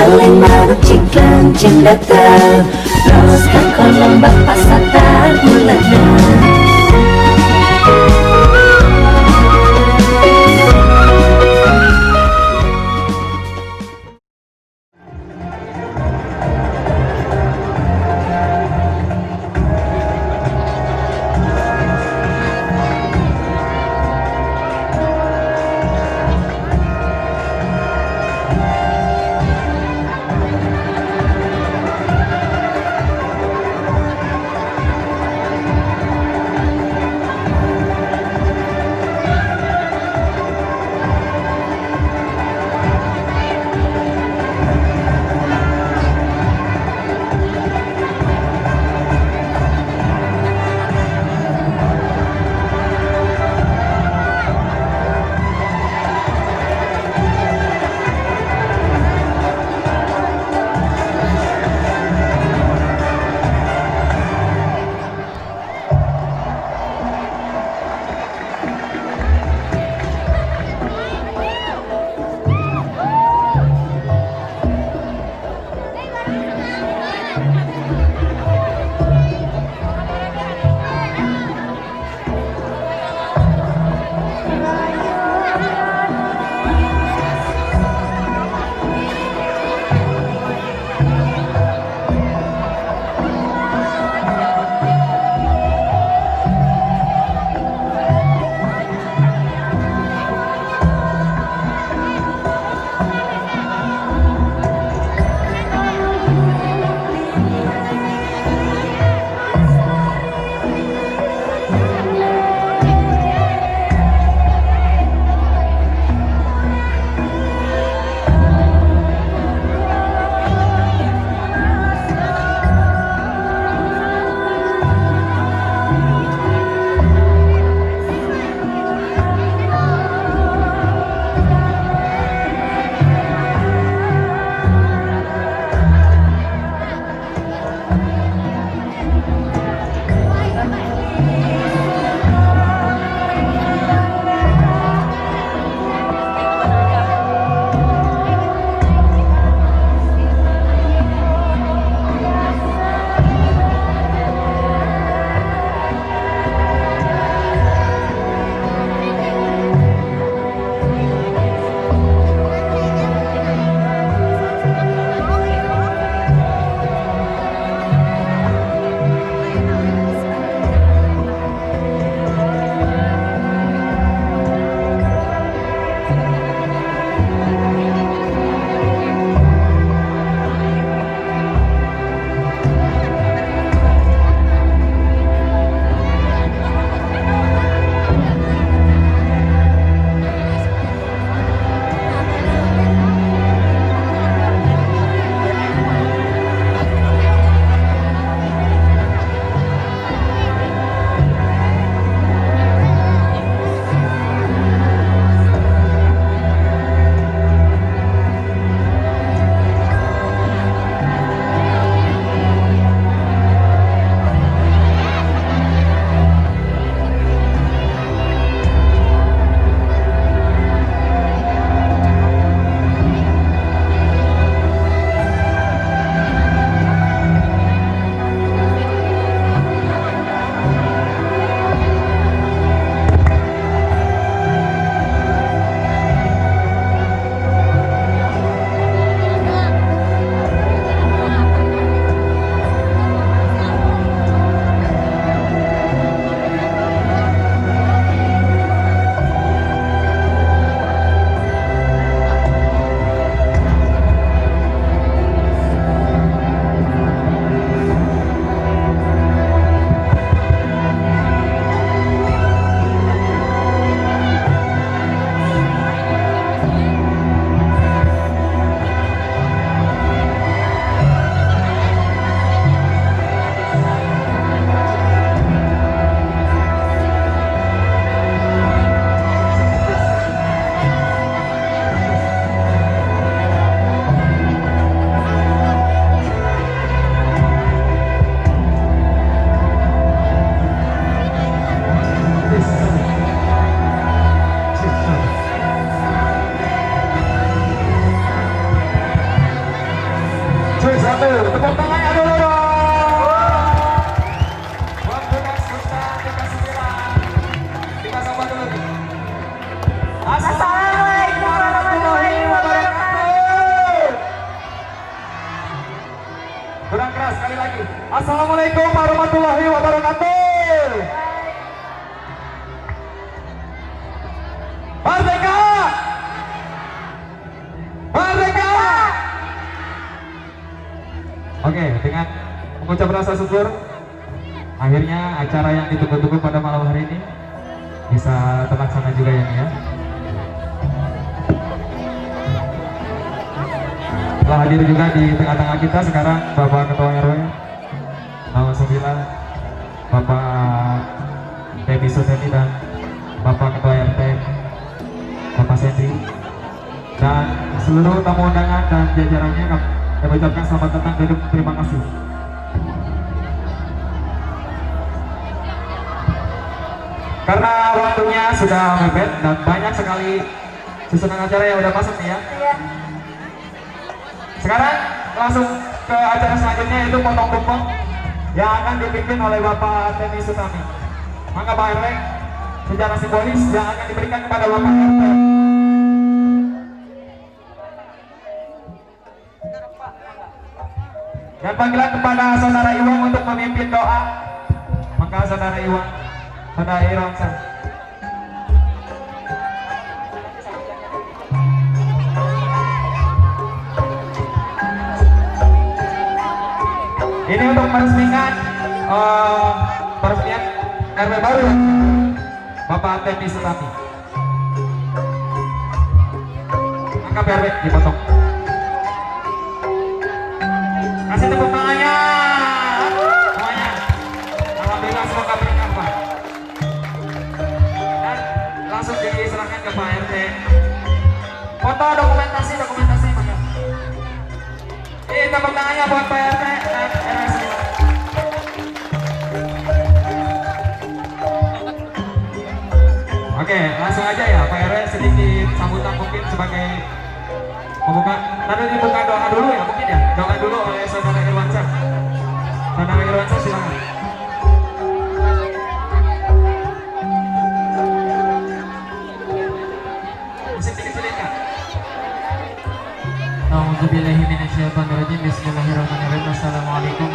saling maruk ciklan cing datang loloskan kolom bapak satar mulana. satu. Tepuk tangannya dulu dong. Buat Budak Sultan 39. Kita sapa dulu nih. Assalamualaikum warahmatullahi wabarakatuh. Kurang keras sekali lagi. Assalamualaikum warahmatullahi wabarakatuh. Merdeka! Merdeka! Oke, dengan mengucap rasa syukur, akhirnya acara yang ditunggu-tunggu pada malam hari ini bisa terlaksana juga ya nih ya. Telah hadir juga di tengah-tengah kita sekarang Bapak Ketua RW nomor 9, Bapak Devi Suteni dan Bapak Ketua RT Bapak Sendri, dan seluruh tamu undangan dan jajarannya kami ucapkan selamat datang dan terima kasih. Karena waktunya sudah mepet dan banyak sekali susunan acara yang udah masuk nih ya. Sekarang langsung ke acara selanjutnya, yaitu potong tumpeng yang akan dipimpin oleh Bapak Teni Sutami. Maka Pak RW, secara simbolis yang akan diberikan kepada Bapak RT. Dan panggilan kepada Saudara Iwan untuk memimpin doa. Maka Saudara Iwan, Saudara Irwansa. Ini untuk meresmikan peresmian RW baru Bapak Teni Sutami. Maka RW dipotong. Kasih tepuk tangannya semuanya. Alhamdulillah semoga berkah Pak. Dan langsung diserahkan ke Pak RT. Foto dokumentasi maka. Ini tepuk tangannya buat Pak RT dan RW 9. Oke, langsung aja ya Pak RW, sedikit sambutan mungkin sebagai pembuka. Tadi dibuka doa dulu ya mungkin ya. Doa dulu oleh Saudara Irwansa. Saudara Irwansa silakan. Musik dikecilin Kak. A'udzubillahi minasyaitonirrajim. Bismillahirrahmanirrahim. Assalamualaikum